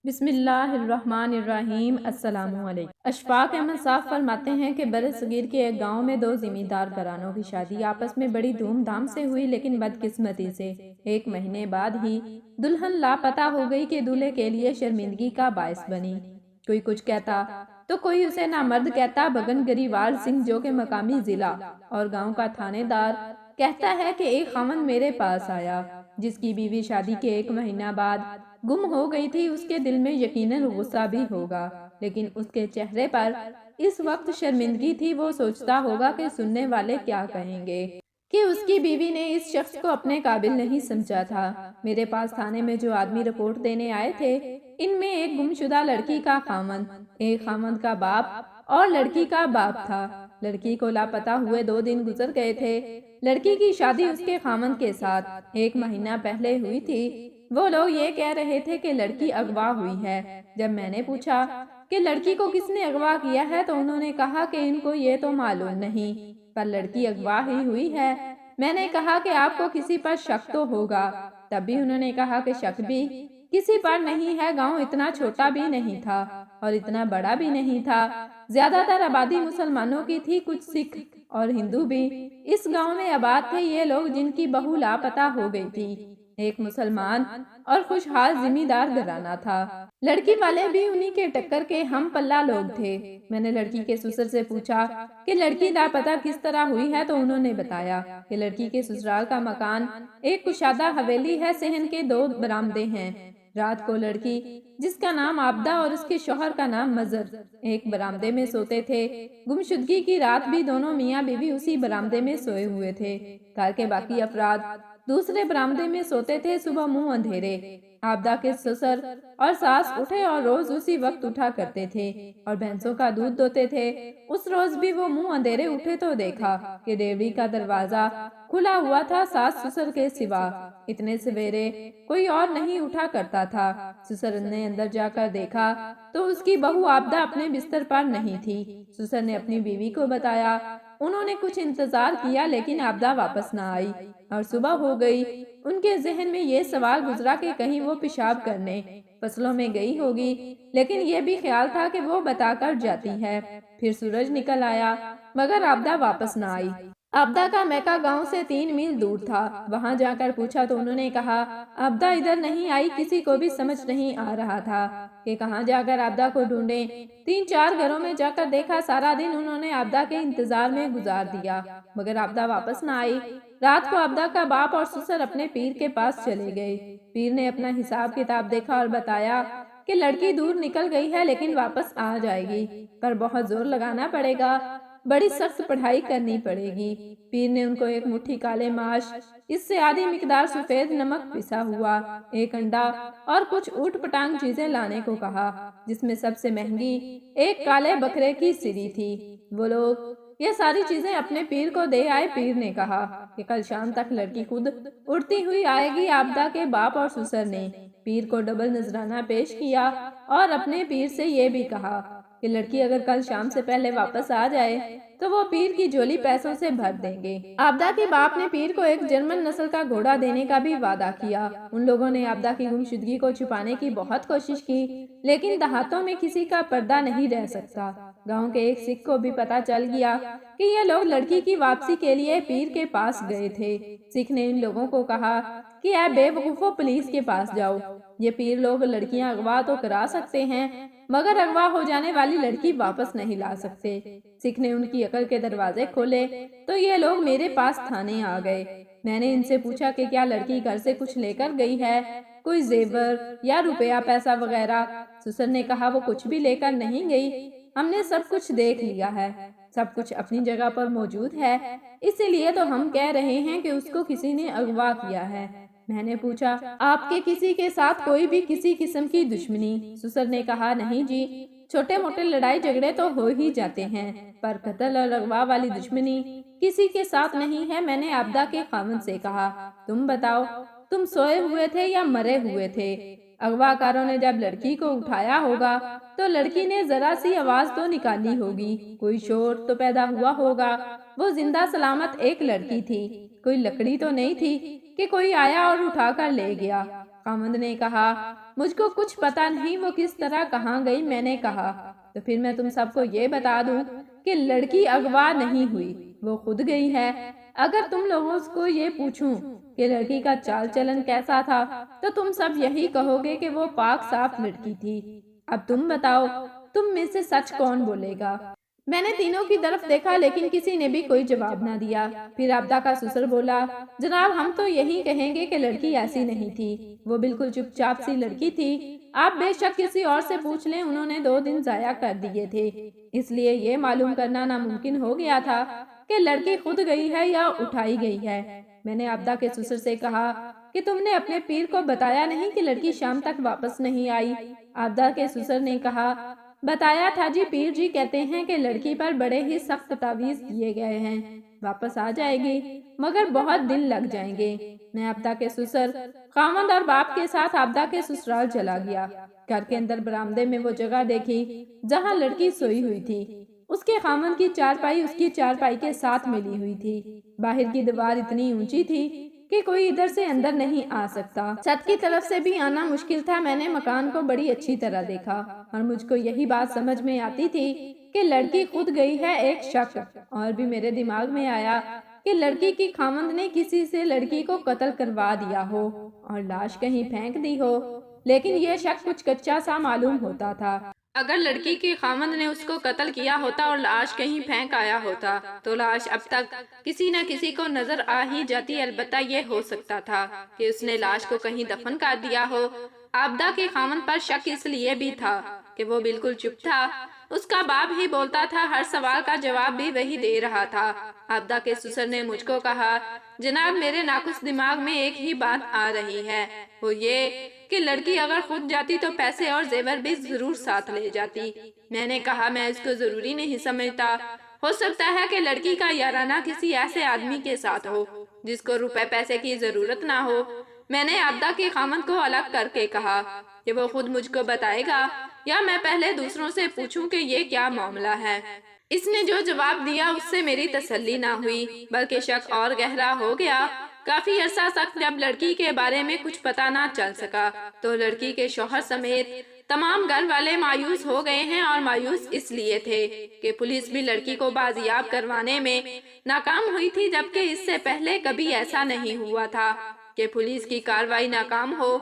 بسم اللہ الرحمن الرحیم۔ السلام علیکم۔ اشفاق احمد صاحب فرماتے ہیں کہ برصغیر کے ایک گاؤں میں دو زمیندار گھرانوں کی شادی آپس میں بڑی دھوم دھام سے ہوئی، لیکن بدقسمتی سے 1 مہینے بعد ہی دلہن لاپتہ ہو گئی کہ دولہے کے لیے شرمندگی کا باعث بنی۔ کوئی کچھ کہتا تو کوئی اسے نامرد کہتا۔ بھگن گریوال سنگھ جو کہ مقامی ضلع اور گاؤں کا تھانے دار کہتا ہے کہ ایک خاوند میرے پاس آیا جس کی بیوی شادی کے 1 مہینہ بعد گم ہو گئی تھی۔ اس کے دل میں یقیناً غصہ بھی ہوگا، لیکن اس کے چہرے پر اس وقت شرمندگی تھی۔ وہ سوچتا ہوگا کہ سننے والے کیا کہیں گے کہ اس کی بیوی نے اس شخص کو اپنے قابل نہیں سمجھا تھا۔ میرے پاس تھانے میں جو آدمی رپورٹ دینے آئے تھے، ان میں ایک گمشدہ لڑکی کا خاوند، ایک خاوند کا باپ اور لڑکی کا باپ تھا۔ لڑکی کو لاپتہ ہوئے 2 دن گزر گئے تھے۔ لڑکی کی شادی اس کے خاوند کے ساتھ 1 مہینہ پہلے ہوئی تھی۔ وہ لوگ یہ کہہ رہے تھے کہ لڑکی اغوا ہوئی ہے۔ جب میں نے پوچھا کہ لڑکی کو کس نے اغوا کیا ہے تو انہوں نے کہا کہ ان کو یہ تو معلوم نہیں، پر لڑکی اغوا ہی ہوئی ہے۔ میں نے کہا کہ آپ کو کسی پر شک تو ہوگا۔ تب بھی انہوں نے کہا کہ شک بھی کسی پر نہیں ہے۔ گاؤں اتنا چھوٹا بھی نہیں تھا اور اتنا بڑا بھی نہیں تھا۔ زیادہ تر آبادی مسلمانوں کی تھی، کچھ سکھ اور ہندو بھی اس گاؤں میں آباد تھے۔ یہ لوگ جن کی بہو لاپتہ ہو گئی تھی ایک مسلمان اور خوشحال زمیندار گھرانہ تھا۔ لڑکی والے بھی انہی کے ٹکر کے ہم پلہ لوگ تھے۔ میں نے لڑکی کے سسر سے پوچھا کہ لڑکی لاپتہ کس طرح ہوئی ہے تو انہوں نے بتایا کہ لڑکی کے سسرال کا مکان ایک کشادہ حویلی ہے، صحن کے 2 برآمدے ہیں۔ رات کو لڑکی جس کا نام عابدہ اور اس کے شوہر کا نام مظہر ایک برآمدے میں سوتے تھے۔ گمشدگی کی رات بھی دونوں میاں بیوی اسی برآمدے میں سوئے ہوئے تھے۔ گھر کے باقی افراد دوسرے برآمدے میں سوتے تھے۔ صبح منہ اندھیرے عابدہ کے سسر اور ساس اٹھے اور روز اسی وقت اٹھا کرتے تھے اور بھینسوں کا دودھ دوتے تھے۔ اس روز بھی وہ منہ اندھیرے اٹھے تو دیکھا کہ ڈیوری کا دروازہ کھلا ہوا تھا، ساس سسر کے سوا۔ اتنے سویرے کوئی اور نہیں اٹھا کرتا تھا۔ سسر نے اندر جا کر دیکھا تو اس کی بہو عابدہ اپنے بستر پر نہیں تھی۔ سسر نے اپنی بیوی کو بتایا۔ انہوں نے کچھ انتظار کیا لیکن عابدہ واپس نہ آئی اور صبح ہو گئی۔ ان کے ذہن میں یہ سوال گزرا کہ کہیں وہ پیشاب کرنے فصلوں میں گئی ہوگی، لیکن یہ بھی خیال تھا کہ وہ بتا کر جاتی ہے۔ پھر سورج نکل آیا مگر عابدہ واپس نہ آئی۔ عابدہ کا میکہ گاؤں سے 3 میل دور تھا۔ وہاں جا کر پوچھا تو انہوں نے کہا عابدہ ادھر نہیں آئی۔ کسی کو بھی سمجھ نہیں آ رہا تھا کہ کہاں جا کر عابدہ کو ڈھونڈیں۔ 3-4 گھروں میں جا کر دیکھا۔ سارا دن انہوں نے عابدہ کے انتظار میں گزار دیا مگر عابدہ واپس نہ آئی۔ رات کو عابدہ کا باپ اور سسر اپنے پیر کے پاس چلے گئے۔ پیر نے اپنا حساب کتاب دیکھا اور بتایا کہ لڑکی دور نکل گئی ہے لیکن واپس آ جائے گی، پر بہت زور لگانا پڑے گا، بڑی سخت پڑھائی کرنی پڑے گی۔ پیر نے ان کو 1 مٹھی کالے ماش، اس سے آدھی مقدار سفید نمک پسا ہوا، 1 انڈا اور کچھ اوٹ پٹانگ چیزیں لانے کو کہا، جس میں سب سے مہنگی 1 کالے بکرے کی سری تھی۔ وہ لوگ یہ ساری چیزیں اپنے پیر کو دے آئے۔ پیر نے کہا کہ کل شام تک لڑکی خود اڑتی ہوئی آئے گی۔ عابدہ کے باپ اور سسر نے پیر کو ڈبل نذرانہ پیش کیا اور اپنے پیر سے یہ بھی کہا کہ لڑکی اگر کل شام سے پہلے واپس آ جائے تو وہ پیر کی جھولی پیسوں سے بھر دیں گے۔ عابدہ کے باپ نے پیر کو ایک جرمن نسل کا گھوڑا دینے کا بھی وعدہ کیا۔ ان لوگوں نے عابدہ کی گمشدگی کو چھپانے کی بہت کوشش کی، لیکن دیہاتوں میں کسی کا پردہ نہیں رہ سکتا۔ گاؤں کے ایک سکھ کو بھی پتہ چل گیا کہ یہ لوگ لڑکی کی واپسی کے لیے پیر کے پاس گئے تھے۔ سکھ نے ان لوگوں کو کہا کہ اے بے وقوفو، پولیس کے پاس جاؤ۔ یہ پیر لوگ لڑکیاں اغوا تو کرا سکتے ہیں مگر اغوا ہو جانے والی لڑکی واپس نہیں لا سکتے۔ سکھ نے ان کی عقل کے دروازے کھولے تو یہ لوگ میرے پاس تھانے آ گئے۔ میں نے ان سے پوچھا کہ کیا لڑکی گھر سے کچھ لے کر گئی ہے، کوئی زیور یا روپیہ پیسہ وغیرہ؟ سسر نے کہا وہ کچھ بھی لے کر نہیں گئی، ہم نے سب کچھ دیکھ لیا ہے، سب کچھ اپنی جگہ پر موجود ہے، اسی لیے تو ہم کہہ رہے ہیں کہ اس کو کسی نے اغوا کیا ہے۔ میں نے پوچھا آپ کے کسی کے ساتھ کوئی بھی کسی قسم کی دشمنی؟ سسر نے کہا نہیں جی، چھوٹے موٹے لڑائی جھگڑے تو ہو ہی جاتے ہیں، پر قتل اور اغوا والی دشمنی کسی کے ساتھ نہیں ہے۔ میں نے عابدہ کے خاوند سے کہا تم بتاؤ، تم سوئے ہوئے تھے یا مرے ہوئے تھے؟ اغوا کاروں نے جب لڑکی کو اٹھایا ہوگا تو لڑکی نے ذرا سی آواز تو نکالی ہوگی، کوئی شور تو پیدا ہوا ہوگا۔ وہ زندہ سلامت ایک لڑکی تھی، کوئی لکڑی تو نہیں تھی کہ کوئی آیا اور اٹھا کر لے گیا۔ خاوند نے کہا مجھ کو کچھ پتا نہیں وہ کس طرح کہاں گئی۔ میں نے کہا تو پھر میں تم سب کو یہ بتا دوں کہ لڑکی اغوا نہیں ہوئی، وہ خود گئی ہے۔ اگر تم لوگوں کو یہ پوچھوں کہ لڑکی کا چال چلن کیسا تھا تو تم سب یہی کہو گے کہ وہ پاک صاف لڑکی تھی۔ اب تم بتاؤ، تم میں سے سچ کون بولے گا؟ میں نے تینوں کی طرف دیکھا لیکن کسی نے بھی کوئی جواب نہ دیا۔ پھر عابدہ کا سسر بولا، جناب ہم تو یہی کہیں گے کہ لڑکی ایسی نہیں تھی، وہ بالکل چپ چاپ سی لڑکی تھی۔ آپ بے شک کسی اور سے پوچھ لیں، انہوں نے 2 دن ضائع کر دیے تھے، اس لیے یہ معلوم کرنا ناممکن ہو گیا تھا کہ لڑکی خود گئی ہے یا اٹھائی گئی ہے۔ میں نے عابدہ کے سسر سے کہا کہ تم نے اپنے پیر کو بتایا نہیں کہ لڑکی شام تک واپس نہیں آئی؟ عابدہ کے سسر نے کہا، بتایا تھا جی، پیر جی کہتے ہیں کہ لڑکی پر بڑے ہی سخت تعویذ دیے گئے ہیں، واپس آ جائے گی مگر بہت دن لگ جائیں گے۔ میں عابدہ کے سسر خاوند اور باپ کے ساتھ عابدہ کے سسرال چلا گیا۔ گھر کے اندر برآمدے میں وہ جگہ دیکھی جہاں لڑکی سوئی ہوئی تھی۔ اس کے خاوند کی چارپائی اس کی چارپائی کے ساتھ ملی ہوئی تھی۔ باہر کی دیوار اتنی اونچی تھی کہ کوئی ادھر سے اندر نہیں آ سکتا، چھت کی طرف سے بھی آنا مشکل تھا۔ میں نے مکان کو بڑی اچھی طرح دیکھا اور مجھ کو یہی بات سمجھ میں آتی تھی کہ لڑکی خود گئی ہے۔ ایک شک اور بھی میرے دماغ میں آیا کہ لڑکی کی خاوند نے کسی سے لڑکی کو قتل کروا دیا ہو اور لاش کہیں پھینک دی ہو، لیکن یہ شک کچھ کچا سا معلوم ہوتا تھا۔ اگر لڑکی کے خاوند نے اس کو قتل کیا ہوتا اور لاش کہیں پھینک آیا ہوتا تو لاش اب تک کسی نہ کسی کو نظر آ ہی جاتی۔ البتہ یہ ہو سکتا تھا کہ اس نے لاش کو کہیں دفن کر دیا ہو۔ عابدہ کے خاوند پر شک اس لیے بھی تھا کہ وہ بالکل چپ تھا، اس کا باپ ہی بولتا تھا، ہر سوال کا جواب بھی وہی دے رہا تھا۔ عابدہ کے سسر نے مجھ کو کہا، جناب میرے ناقص دماغ میں ایک ہی بات آ رہی ہے، وہ یہ کہ لڑکی اگر خود جاتی تو پیسے اور زیور بھی ضرور ساتھ لے جاتی۔ میں نے کہا میں اس کو ضروری نہیں سمجھتا، ہو سکتا ہے کہ لڑکی کا یارانہ کسی ایسے آدمی کے ساتھ ہو جس کو روپے پیسے کی ضرورت نہ ہو۔ میں نے عابدہ کے خاوند کو الگ کر کے کہا کہ وہ خود مجھ کو بتائے گا یا میں پہلے دوسروں سے پوچھوں کہ یہ کیا معاملہ ہے۔ اس نے جو جواب دیا اس سے میری تسلی نہ ہوئی بلکہ شک اور گہرا ہو گیا۔ کافی عرصہ تک جب لڑکی کے بارے میں کچھ پتا نہ چل سکا تو لڑکی کے شوہر سمیت تمام گھر والے مایوس ہو گئے ہیں، اور مایوس اس لیے تھے کہ پولیس بھی لڑکی کو بازیاب کروانے میں ناکام ہوئی تھی، جبکہ اس سے پہلے کبھی ایسا نہیں ہوا تھا کہ پولیس کی کارروائی ناکام ہو۔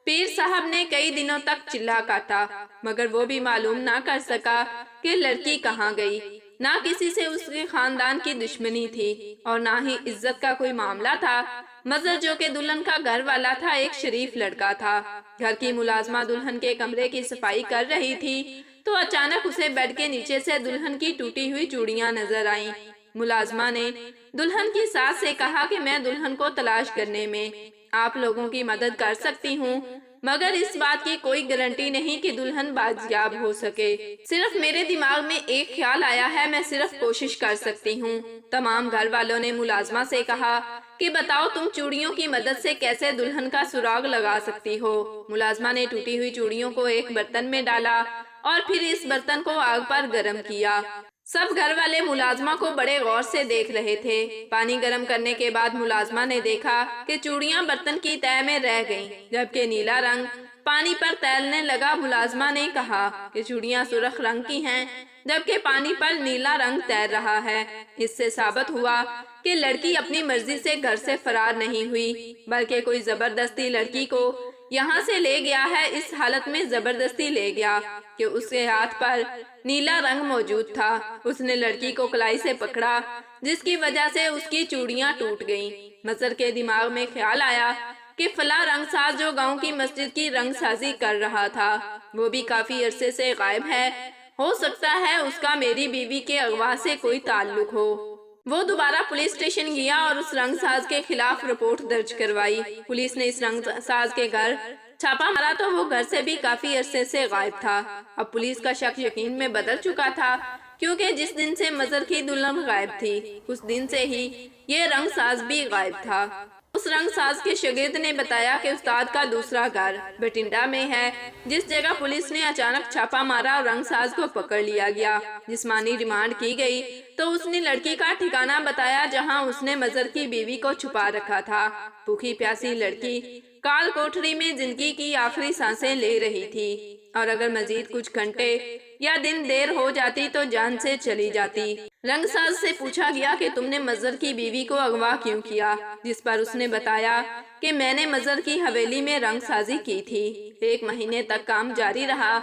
پیر صاحب نے کئی دنوں تک چلا کاٹا مگر وہ بھی معلوم نہ کر سکا کہ لڑکی کہاں گئی۔ نہ کسی سے اس کے خاندان کی دشمنی تھی اور نہ ہی عزت کا کوئی معاملہ تھا۔ مظہر جو کہ دلہن کا گھر والا تھا ایک شریف لڑکا تھا۔ گھر کی ملازمہ دلہن کے کمرے کی صفائی کر رہی تھی تو اچانک اسے بیڈ کے نیچے سے دلہن کی ٹوٹی ہوئی چوڑیاں نظر آئیں۔ ملازمہ نے دلہن کی ساس سے کہا کہ میں دلہن کو تلاش کرنے میں آپ لوگوں کی مدد کر سکتی ہوں، مگر اس بات کی کوئی گارنٹی نہیں کہ دلہن بازیاب ہو سکے۔ صرف میرے دماغ میں ایک خیال آیا ہے، میں صرف کوشش کر سکتی ہوں۔ تمام گھر والوں نے ملازمہ سے کہا کہ بتاؤ تم چوڑیوں کی مدد سے کیسے دلہن کا سراغ لگا سکتی ہو۔ ملازمہ نے ٹوٹی ہوئی چوڑیوں کو ایک برتن میں ڈالا اور پھر اس برتن کو آگ پر گرم کیا۔ سب گھر والے ملازمہ کو بڑے غور سے دیکھ رہے تھے۔ پانی گرم کرنے کے بعد ملازمہ نے دیکھا کہ چوڑیاں برتن کی تہہ میں رہ گئیں جبکہ نیلا رنگ پانی پر تیرنے لگا۔ ملازمہ نے کہا کہ چوڑیاں سرخ رنگ کی ہیں جبکہ پانی پر نیلا رنگ تیر رہا ہے۔ اس سے ثابت ہوا کہ لڑکی اپنی مرضی سے گھر سے فرار نہیں ہوئی بلکہ کوئی زبردستی لڑکی کو یہاں سے لے گیا ہے۔ اس حالت میں زبردستی لے گیا کہ اس کے ہاتھ پر نیلا رنگ موجود تھا۔ اس نے لڑکی کو کلائی سے پکڑا جس کی وجہ سے اس کی چوڑیاں ٹوٹ گئیں۔ مظہر کے دماغ میں خیال آیا کہ فلاں رنگ ساز جو گاؤں کی مسجد کی رنگ سازی کر رہا تھا وہ بھی کافی عرصے سے غائب ہے، ہو سکتا ہے اس کا میری بیوی کے اغوا سے کوئی تعلق ہو۔ وہ دوبارہ پولیس اسٹیشن گیا اور اس رنگ ساز کے خلاف رپورٹ درج کروائی۔ پولیس نے اس رنگ ساز کے گھر چھاپا مارا تو وہ گھر سے بھی کافی عرصے سے غائب تھا۔ اب پولیس کا شک یقین میں بدل چکا تھا کیونکہ جس دن سے مظہر کی دلہن غائب تھی اس دن سے ہی یہ رنگ ساز بھی غائب تھا۔ اس رنگ ساز کے شاگرد نے بتایا کہ استاد کا دوسرا گھر بٹنڈا میں ہے، جس جگہ پولیس نے اچانک چھاپا مارا اور رنگ ساز کو پکڑ لیا گیا۔ جسمانی ریمانڈ کی گئی تو اس نے لڑکی کا ٹھکانہ بتایا جہاں اس نے مظہر کی بیوی کو چھپا رکھا تھا۔ بھوکی پیاسی لڑکی کال کوٹری میں زندگی کی آخری سانسیں لے رہی تھی اور اگر مزید کچھ گھنٹے یا دن دیر ہو جاتی تو جان سے چلی جاتی۔ رنگ ساز سے پوچھا گیا کہ تم نے مظہر کی بیوی کو اغوا کیوں کیا، جس پر اس نے بتایا کہ میں نے مظہر کی حویلی میں رنگ سازی کی تھی۔ 1 مہینے تک کام جاری رہا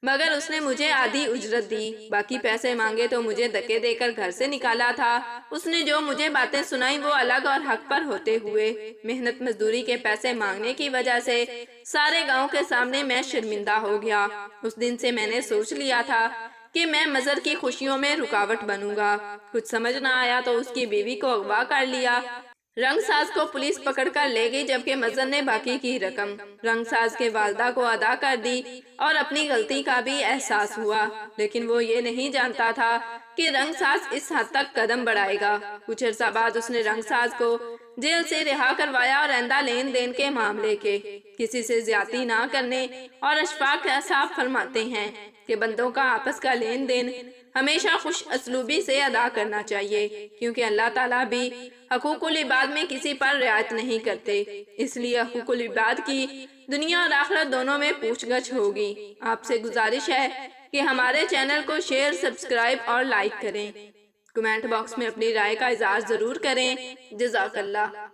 مگر اس نے مجھے آدھی اجرت دی، باقی پیسے مانگے تو مجھے دھکے دے کر گھر سے نکالا تھا۔ اس نے جو مجھے باتیں سنائی وہ الگ اور حق پر ہوتے ہوئے۔ محنت مزدوری کے پیسے مانگنے کی وجہ سے سارے گاؤں کے سامنے میں شرمندہ ہو گیا۔ اس دن سے میں نے سوچ لیا تھا کہ میں مظہر کی خوشیوں میں رکاوٹ بنوں گا۔ کچھ سمجھ نہ آیا تو اس کی بیوی کو اغوا کر لیا۔ رنگ ساز کو پولیس پکڑ کر لے گئی جبکہ مظہر نے باقی کی رقم رنگ ساز کے والدہ کو ادا کر دی اور اپنی غلطی کا بھی احساس ہوا، لیکن وہ یہ نہیں جانتا تھا کہ رنگ ساز اس حد تک قدم بڑھائے گا۔ کچھ عرصہ بعد اس نے رنگ ساز کو جیل سے رہا کروایا اور آئندہ لین دین کے معاملے کے کسی سے زیادتی نہ کرنے اور اشفاق صاحب فرماتے ہیں کہ بندوں کا آپس کا لین دین ہمیشہ خوش اسلوبی سے ادا کرنا چاہیے، کیونکہ اللہ تعالیٰ بھی حقوق العباد میں کسی پر رعایت نہیں کرتے، اس لیے حقوق العباد کی دنیا اور آخرت دونوں میں پوچھ گچھ ہوگی۔ آپ سے گزارش ہے کہ ہمارے چینل کو شیئر، سبسکرائب اور لائک کریں۔ کمنٹ باکس میں اپنی رائے کا اظہار ضرور کریں۔ جزاک اللہ۔